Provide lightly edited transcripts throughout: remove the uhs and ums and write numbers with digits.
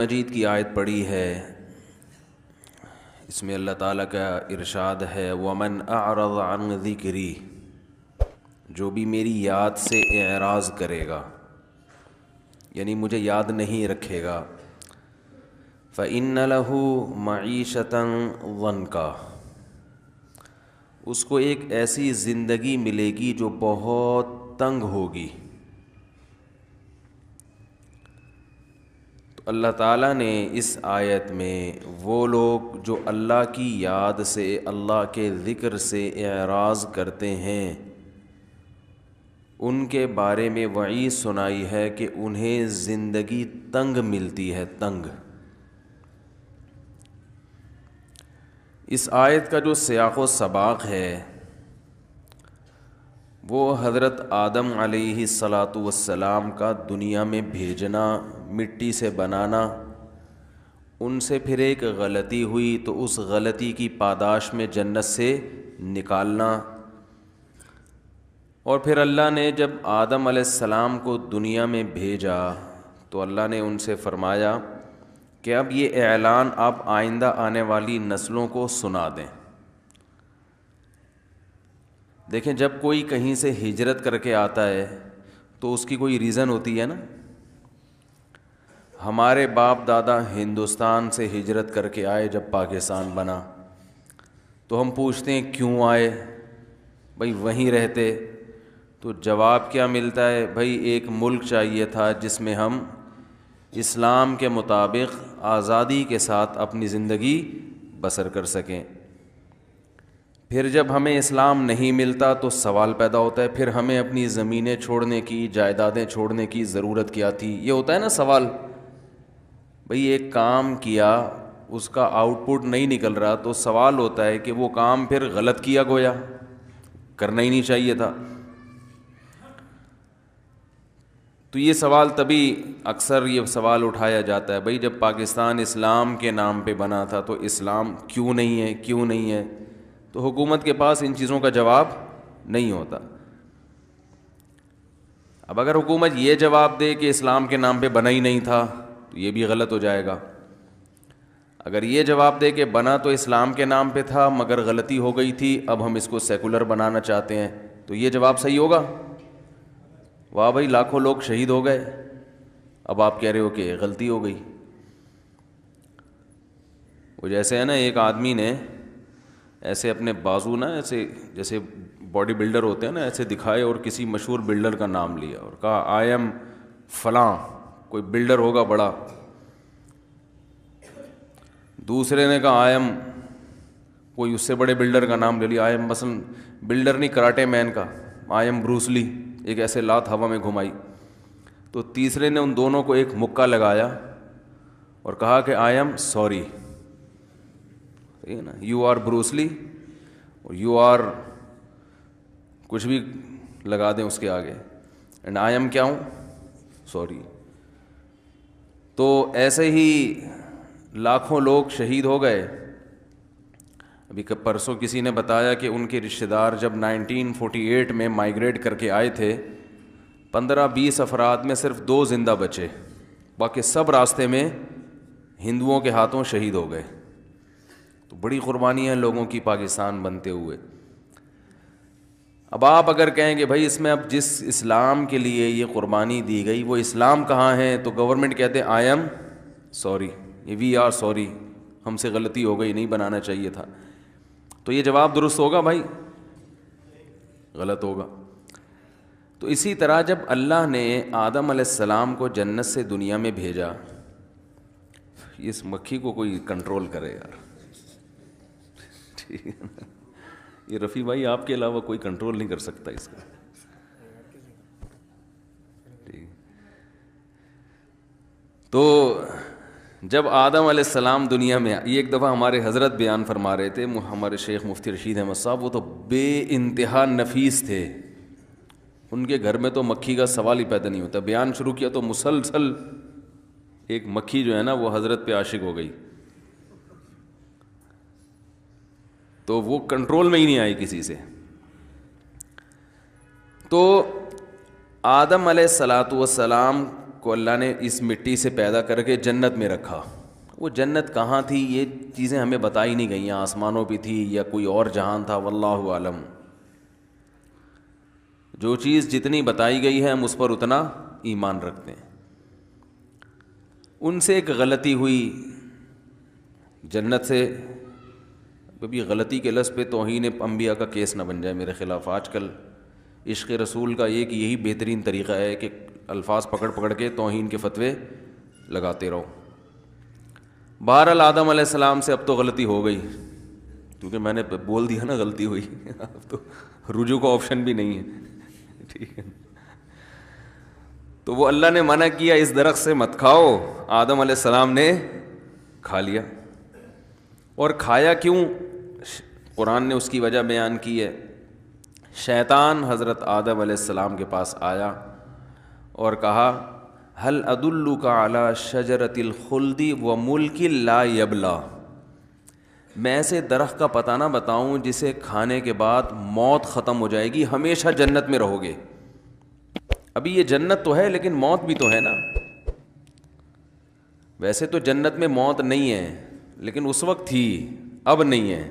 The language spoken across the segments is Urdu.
مجید کی آیت پڑھی ہے، اس میں اللہ تعالیٰ کا ارشاد ہے وَمَنْ أَعْرَضَ عَنْ ذِكْرِي، جو بھی میری یاد سے اعراض کرے گا یعنی مجھے یاد نہیں رکھے گا، فَإِنَّ لَهُ مَعِيشَةً ضَنْكًا، اس کو ایک ایسی زندگی ملے گی جو بہت تنگ ہوگی۔ اللہ تعالیٰ نے اس آیت میں وہ لوگ جو اللہ کی یاد سے، اللہ کے ذکر سے اعراض کرتے ہیں، ان کے بارے میں وعید سنائی ہے کہ انہیں زندگی تنگ ملتی ہے، تنگ۔ اس آیت کا جو سیاق و سباق ہے وہ حضرت آدم علیہ السلام کا دنیا میں بھیجنا، مٹی سے بنانا، ان سے پھر ایک غلطی ہوئی تو اس غلطی کی پاداش میں جنت سے نکالنا، اور پھر اللہ نے جب آدم علیہ السلام کو دنیا میں بھیجا تو اللہ نے ان سے فرمایا کہ اب یہ اعلان آپ آئندہ آنے والی نسلوں کو سنا دیں۔ دیکھیں، جب کوئی کہیں سے ہجرت کر کے آتا ہے تو اس کی کوئی ریزن ہوتی ہے نا۔ ہمارے باپ دادا ہندوستان سے ہجرت کر کے آئے، جب پاکستان بنا تو ہم پوچھتے ہیں کیوں آئے؟ بھئی وہیں رہتے تو جواب کیا ملتا ہے؟ بھئی ایک ملک چاہیے تھا جس میں ہم اسلام کے مطابق آزادی کے ساتھ اپنی زندگی بسر کر سکیں۔ پھر جب ہمیں اسلام نہیں ملتا تو سوال پیدا ہوتا ہے پھر ہمیں اپنی زمینیں چھوڑنے کی، جائیدادیں چھوڑنے کی ضرورت کیا تھی؟ یہ ہوتا ہے نا سوال۔ بھئی ایک کام کیا، اس کا آؤٹ پٹ نہیں نکل رہا تو سوال ہوتا ہے کہ وہ کام پھر غلط کیا، گویا کرنا ہی نہیں چاہیے تھا۔ تو یہ سوال تبھی اکثر یہ سوال اٹھایا جاتا ہے، بھئی جب پاکستان اسلام کے نام پہ بنا تھا تو اسلام کیوں نہیں ہے، کیوں نہیں ہے؟ تو حکومت کے پاس ان چیزوں کا جواب نہیں ہوتا۔ اب اگر حکومت یہ جواب دے کہ اسلام کے نام پہ بنا ہی نہیں تھا تو یہ بھی غلط ہو جائے گا۔ اگر یہ جواب دے کہ بنا تو اسلام کے نام پہ تھا مگر غلطی ہو گئی تھی، اب ہم اس کو سیکولر بنانا چاہتے ہیں، تو یہ جواب صحیح ہوگا؟ واہ بھائی، لاکھوں لوگ شہید ہو گئے، اب آپ کہہ رہے ہو کہ غلطی ہو گئی۔ وہ جیسے ہے نا، ایک آدمی نے ایسے اپنے بازو نا، ایسے جیسے باڈی بلڈر ہوتے ہیں نا، ایسے دکھائے اور کسی مشہور بلڈر کا نام لیا اور کہا آئی ایم فلاں، کوئی بلڈر ہوگا بڑا۔ دوسرے نے کہا آئی ایم، کوئی اس سے بڑے بلڈر کا نام لے لیا، آئی ایم مثلا بلڈر نہیں، کراٹے مین کا، آئی ایم بروس لی، ایک ایسے لات ہوا میں گھمائی۔ تو تیسرے نے ان دونوں کو ایک مکہ لگایا اور کہا کہ I am sorry, you are Bruce Lee اور یو آر کچھ بھی لگا دیں اس کے آگے، اینڈ آئی ایم کیا ہوں؟ سوری۔ تو ایسے ہی لاکھوں لوگ شہید ہو گئے۔ ابھی پرسوں کسی نے بتایا کہ ان کے رشتہ دار جب 1948 میں مائیگریٹ کر کے آئے تھے، 15-20 افراد میں صرف 2 زندہ بچے، باقی سب راستے میں ہندوؤں کے ہاتھوں شہید ہو گئے۔ تو بڑی قربانی ہے لوگوں کی پاکستان بنتے ہوئے۔ اب آپ اگر کہیں کہ بھائی اس میں اب جس اسلام کے لیے یہ قربانی دی گئی وہ اسلام کہاں ہے، تو گورنمنٹ کہتے ہیں I am sorry, we are sorry, ہم سے غلطی ہو گئی، نہیں بنانا چاہیے تھا۔ تو یہ جواب درست ہوگا؟ بھائی غلط ہوگا۔ تو اسی طرح جب اللہ نے آدم علیہ السلام کو جنت سے دنیا میں بھیجا، اس مکھی کو کوئی کنٹرول کرے یار، ٹھیک ہے نا؟ یہ رفیع بھائی آپ کے علاوہ کوئی کنٹرول نہیں کر سکتا اس کا، ٹھیک۔ تو جب آدم علیہ السلام دنیا میں یہ ایک دفعہ ہمارے حضرت بیان فرما رہے تھے، ہمارے شیخ مفتی رشید احمد صاحب، وہ تو بے انتہا نفیس تھے، ان کے گھر میں تو مکھی کا سوال ہی پیدا نہیں ہوتا۔ بیان شروع کیا تو مسلسل ایک مکھی جو ہے نا وہ حضرت پہ عاشق ہو گئی، تو وہ کنٹرول میں ہی نہیں آئی کسی سے۔ تو آدم علیہ السلام کو اللہ نے اس مٹی سے پیدا کر کے جنت میں رکھا. وہ جنت کہاں تھی یہ چیزیں ہمیں بتائی نہیں گئیں, آسمانوں پہ تھی یا کوئی اور جہان تھا, واللہ عالم. جو چیز جتنی بتائی گئی ہے ہم اس پر اتنا ایمان رکھتے ہیں. ان سے ایک غلطی ہوئی جنت سے. کبھی غلطی کے لفظ پہ توہین انبیاء کا کیس نہ بن جائے میرے خلاف. آج کل عشق رسول کا ایک یہی بہترین طریقہ ہے کہ الفاظ پکڑ پکڑ کے توہین کے فتوے لگاتے رہو. بہرحال آدم علیہ السلام سے اب تو غلطی ہو گئی, کیونکہ میں نے بول دیا نا غلطی ہوئی, اب تو رجوع کا آپشن بھی نہیں ہے. ٹھیک ہے, تو وہ اللہ نے منع کیا اس درخت سے مت کھاؤ, آدم علیہ السلام نے کھا لیا. اور کھایا کیوں؟ قرآن نے اس کی وجہ بیان کی ہے. شیطان حضرت آدم علیہ السلام کے پاس آیا اور کہا هل ادلک علی شجرۃ الخلد وملک لا یبلی, میں ایسے درخت کا پتہ نہ بتاؤں جسے کھانے کے بعد موت ختم ہو جائے گی, ہمیشہ جنت میں رہو گے. ابھی یہ جنت تو ہے لیکن موت بھی تو ہے نا. ویسے تو جنت میں موت نہیں ہے لیکن اس وقت تھی, اب نہیں ہے.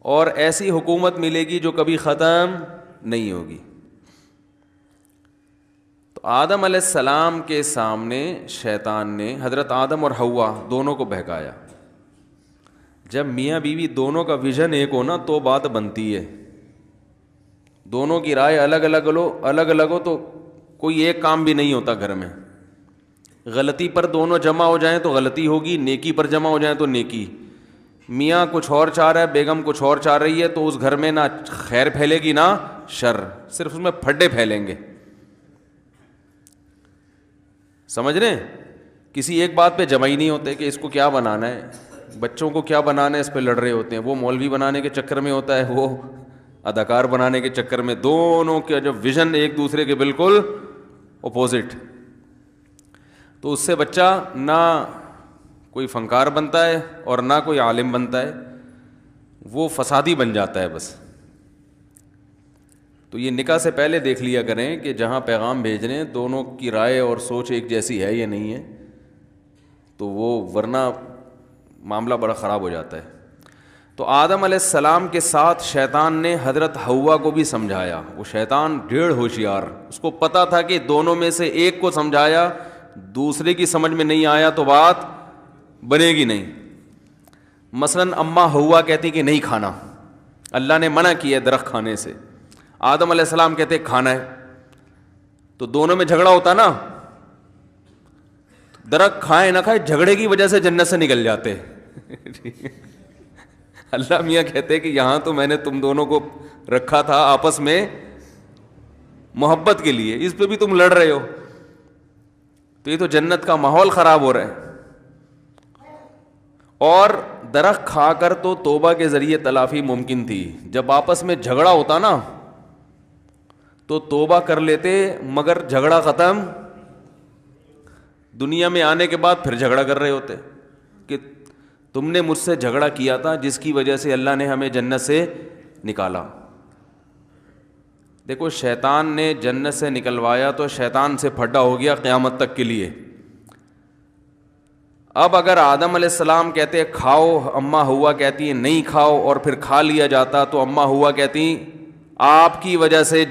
اور ایسی حکومت ملے گی جو کبھی ختم نہیں ہوگی. تو آدم علیہ السلام کے سامنے شیطان نے حضرت آدم اور حوا دونوں کو بہکایا. جب میاں بیوی دونوں کا ویژن ایک ہو نا تو بات بنتی ہے. دونوں کی رائے الگ الگ ہو تو کوئی ایک کام بھی نہیں ہوتا گھر میں. غلطی پر دونوں جمع ہو جائیں تو غلطی ہوگی, نیکی پر جمع ہو جائیں تو نیکی. میاں کچھ اور چاہ رہا ہے, بیگم کچھ اور چاہ رہی ہے, تو اس گھر میں نہ خیر پھیلے گی نہ شر, صرف اس میں پھڈے پھیلیں گے. سمجھ رہے ہیں؟ کسی ایک بات پہ جمع ہی نہیں ہوتے کہ اس کو کیا بنانا ہے, بچوں کو کیا بنانا ہے, اس پہ لڑ رہے ہوتے ہیں. وہ مولوی بنانے کے چکر میں ہوتا ہے, وہ اداکار بنانے کے چکر میں. دونوں کے جو ویژن ایک دوسرے کے بالکل اپوزٹ. تو اس سے بچہ نہ کوئی فنکار بنتا ہے اور نہ کوئی عالم بنتا ہے, وہ فسادی بن جاتا ہے بس. تو یہ نکاح سے پہلے دیکھ لیا کریں کہ جہاں پیغام بھیج رہے ہیں دونوں کی رائے اور سوچ ایک جیسی ہے یا نہیں ہے, تو وہ ورنہ معاملہ بڑا خراب ہو جاتا ہے. تو آدم علیہ السلام کے ساتھ شیطان نے حضرت حوا کو بھی سمجھایا. وہ شیطان ڈیڑھ ہوشیار, اس کو پتہ تھا کہ دونوں میں سے ایک کو سمجھایا, دوسرے کی سمجھ میں نہیں آیا تو بات بنے گی نہیں. مثلاً اماں حوا کہتی کہ نہیں کھانا, اللہ نے منع کیا درخت کھانے سے. آدم علیہ السلام کہتے کھانا ہے, تو دونوں میں جھگڑا ہوتا نا. درخت کھائے نہ کھائے جھگڑے کی وجہ سے جنت سے نکل جاتے. اللہ میاں کہتے کہ یہاں تو میں نے تم دونوں کو رکھا تھا آپس میں محبت کے لیے, اس پہ بھی تم لڑ رہے ہو, تو یہ تو جنت کا ماحول خراب ہو رہا ہے. اور درخت کھا کر تو توبہ کے ذریعے تلافی ممکن تھی. جب آپس میں جھگڑا ہوتا نا تو توبہ کر لیتے, مگر جھگڑا ختم. دنیا میں آنے کے بعد پھر جھگڑا کر رہے ہوتے کہ تم نے مجھ سے جھگڑا کیا تھا جس کی وجہ سے اللہ نے ہمیں جنت سے نکالا. دیکھو شیطان نے جنت سے نکلوایا تو شیطان سے پھڈا ہو گیا قیامت تک کے لیے. اب اگر آدم علیہ السلام کہتے کھاؤ, اماں حوا کہتی نہیں کھاؤ, اور پھر کھا لیا جاتا, تو اماں حوا کہتی آپ کی وجہ سے